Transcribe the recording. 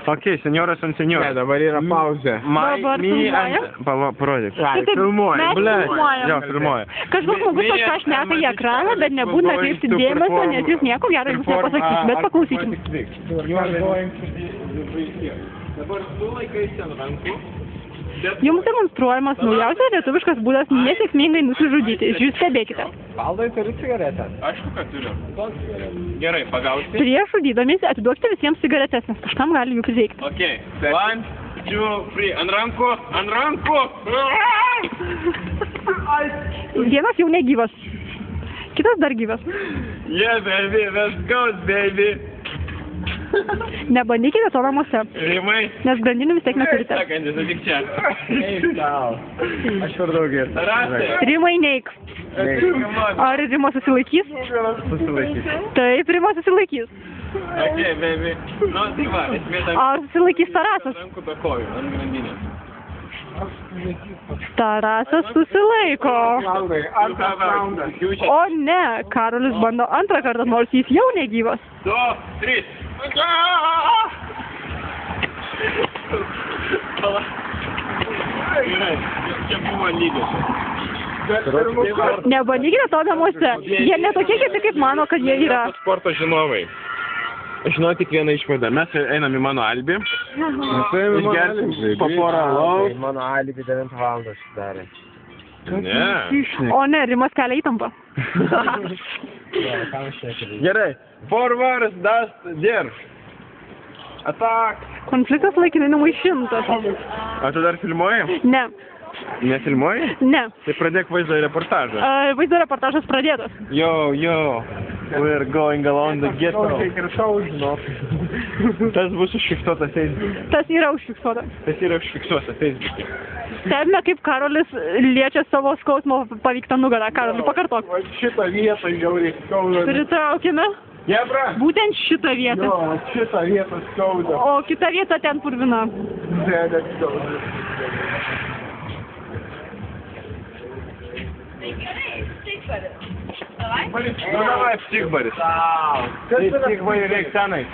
Ok, senjoras ant senjorų. Ne, dabar yra pauzė. Dabar filmuoja? Parodyk. Ai, filmuoja. Mes filmuojam. Jo, filmuoja. Kažkoks žmogus kažką šneka į ekraną, bet nebūna kreipti dėmesio, nes jis nieko gero jums nepasakys, bet paklausykim. Dabar tu laikaisi ant rankų. Jums demonstruojamas naujausias lietuviškas būdas nesėkmingai nusižudyti. Jūs stebėkite. Valdai turi cigaretę. Aišku, kad turiu. Gerai, pagausi. Prieš žudydamiesi atiduokite visiems cigaretes, nes kažkam gali jų prireikti. Ok, 1, 2, 3, ant rankų, ant rankų. Vienas jau negyvas. Kitas dar gyvas. Yeah, baby, let's go, baby. Nebandykite to namuose, Rimai. nes grandinių vis tiek neturite. Sekandis, atik čia. Eik tau. Aš per daug ir. Rasai. Rimai neik. Ar Rimo susilaikys? Susilaikys. Taip, Rimo susilaikys. Ok, baby. Nu, tai va, esmė tam. Ar susilaikys Tarasas? Rankų be kojų, ant grandinės. Tarasas susilaiko. Valdai, antras raundas. O ne, Karolis bando antrą kartą, nors jis jau negyvas. 2, 3. Čia buvo lygios. Nebandykite to namuose. Jie netokie kiti, kaip mano, kad jie yra. Sporto žinovai. Aš žinau tik vieną išvadą. Mes einam į mano albį. Išgersim po porą alaus. Mano alibi 9 valandos sudarė. Ne. O ne, Rimas kelia įtampą. Gerai. Forwards, dust, dirb. Attack. Konfliktas laikinai numaišintas. A tu dar filmuoji? Ne, Nefilmuoji? ne. Tai pradėk vaizdo reportažą. Vaizdo reportažas pradėtas. Yo, we're going along the ghetto. Tas bus užfiksuota Facebook'e. Tas yra užfiksuota. Tas yra užfiksuota Facebook'e. Stebime, kaip Karolis liečia savo skausmo paveiktą nugarą. Karoli, pakartok. Šitą vietą žiauriai skauda. Pritraukime Jebra. būtent šitą vietą. Jo, šitą vietą skauda. O kita vieta ten purvina. Ne, skauda. Ну давай, псих, Борис. Ты псих, Борис, Рексаной.